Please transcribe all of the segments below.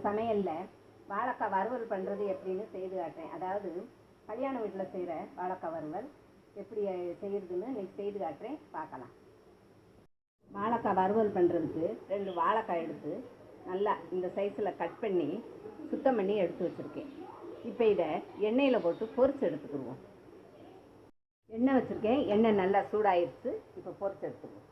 சமையலில் வாழைக்காய் வறுவல் பண்ணுறது எப்படின்னு செய்து காட்டுறேன். அதாவது கல்யாண வீட்டில் செய்கிற வாழைக்காய் வறுவல் எப்படி செய்கிறதுன்னு இன்றைக்கி செய்து காட்டுறேன், பார்க்கலாம். வாழைக்காய் வறுவல் பண்ணுறதுக்கு 2 வாழைக்காய் எடுத்து நல்லா இந்த சைஸில் கட் பண்ணி சுத்தம் பண்ணி எடுத்து வச்சுருக்கேன். இப்போ இதை எண்ணெயில் போட்டு பொரிச்சு எடுத்துக்கிடுவோம். எண்ணெய் வச்சுருக்கேன், எண்ணெய் நல்லா சூடாகிடுச்சு. இப்போ பொரிச்சு எடுத்துக்குவோம்.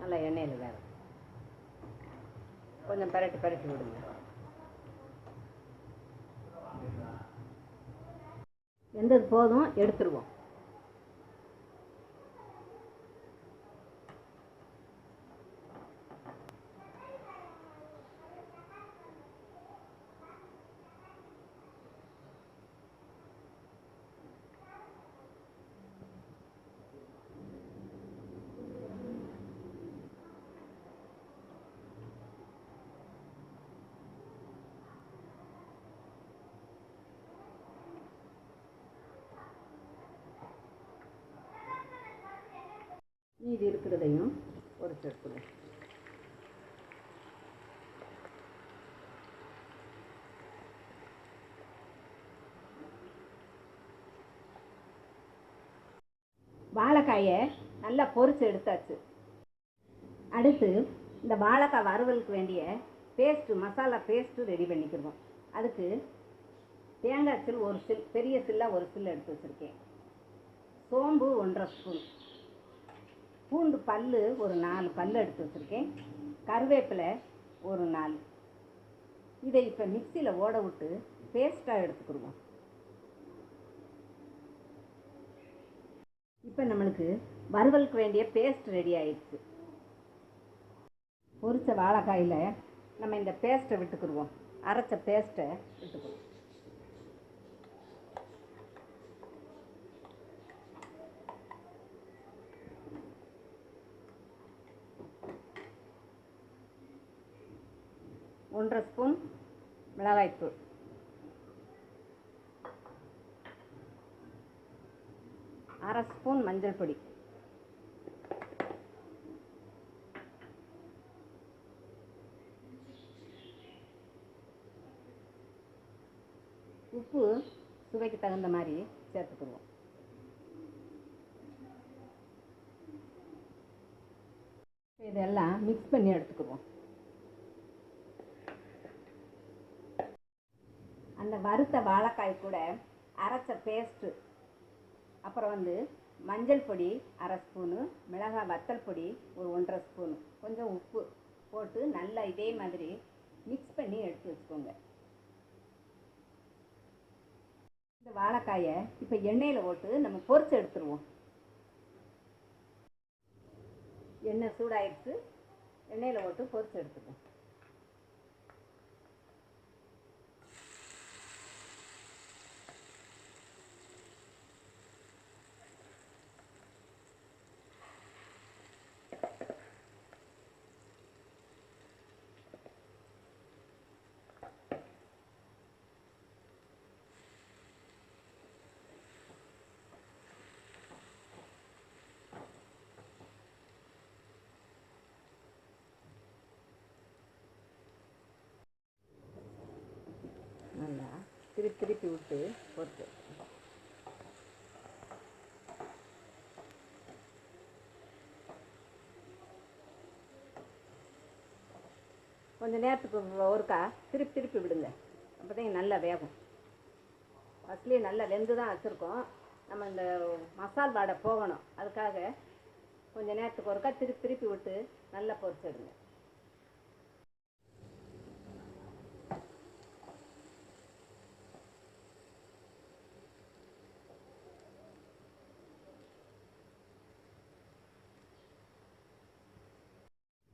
நல்லா எண்ணெயில் வேறு கொஞ்சம் பரட்டி விடுங்க. வெந்தது போதும், எடுத்துருவோம். மீதி இருக்கிறதையும் ஒரு சேர்த்துடும். வாழைக்காயை நல்லா பொரிச்சு எடுத்தாச்சு. அடுத்து இந்த வாழைக்காய் வறுவலுக்கு வேண்டிய மசாலா பேஸ்ட்டு ரெடி பண்ணிக்கிடுவோம். அதுக்கு தேங்காய் சில் ஒரு சில், பெரிய சில்லாக ஒரு சில் எடுத்து வச்சுருக்கேன். சோம்பு 1½ ஸ்பூன், பூண்டு பல் ஒரு 4 பல் எடுத்து வச்சுருக்கேன். கருவேப்பிலை ஒரு 4. இதை இப்போ மிக்சியில் ஓட விட்டு பேஸ்ட்டாக எடுத்துக்கிடுவோம். இப்போ நம்மளுக்கு வறுவலுக்கு வேண்டிய பேஸ்ட் ரெடி ஆயிடுச்சு. பொரிச்ச வாழைக்காயில் நம்ம இந்த பேஸ்ட்டை விட்டுக்கிடுவோம். அரைச்ச பேஸ்ட்டை விட்டுக்கிடுவோம். ஒன்றரை ஸ்பூன் மிளகாய்த்தூள், 1/2 ஸ்பூன் மஞ்சள் பொடி, உப்பு சுவைக்கு தகுந்த மாதிரி சேர்த்துக்குருவோம். இதெல்லாம் மிக்ஸ் பண்ணி எடுத்துக்குவோம். அந்த வறுத்த வாழைக்காய் கூட அரைச்ச பேஸ்ட்டு, அப்புறம் மஞ்சள் பொடி 1/2 ஸ்பூனு, மிளகாய் வத்தல் பொடி ஒரு 1½ ஸ்பூனு, கொஞ்சம் உப்பு போட்டு நல்லா இதே மாதிரி மிக்ஸ் பண்ணி எடுத்து வச்சுக்கோங்க. இந்த வாழைக்காயை இப்போ எண்ணெயில் போட்டு நம்ம பொரிச்சு எடுத்துருவோம். எண்ணெய் சூடாயிடுச்சு, எண்ணெயில் போட்டு பொரிச்சு எடுத்துக்குவோம். நல்லா திருப்பி விட்டு பொறுத்து கொஞ்சம் நேரத்துக்கு ஒருக்கா திருப்பி விடுங்க. அப்போ தான் நல்லா வேகும். ஃபஸ்ட்லேயே நல்லா வெந்து தான் வச்சுருக்கோம். நம்ம இந்த மசால் வாடை போகணும், அதுக்காக கொஞ்சம் நேரத்துக்கு ஒருக்கா திருப்பி விட்டு நல்லா பொரிச்சிடுங்க.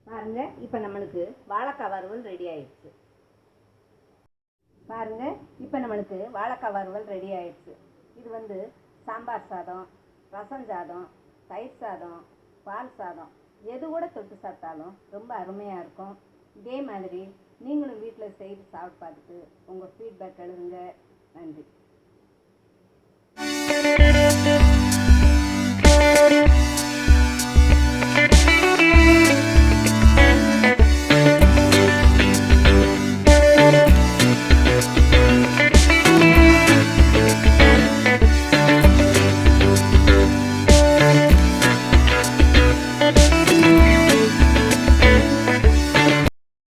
பாருங்க, இப்போ நம்மளுக்கு வாழைக்காய் வறுவல் ரெடி ஆயிடுச்சு. பாருங்க, இப்போ நம்மளுக்கு வாழைக்காய் வறுவல் ரெடி ஆயிடுச்சு. இது சாம்பார் சாதம், ரசம் சாதம், தயிர் சாதம், பால் சாதம் எது கூட தொட்டு சாப்பிட்டாலும் ரொம்ப அருமையாக இருக்கும். இதே மாதிரி நீங்களும் வீட்டில் செய்து சாப்பிட்டு பார்த்துட்டு உங்கள் ஃபீட்பேக் எழுதுங்க. நன்றி.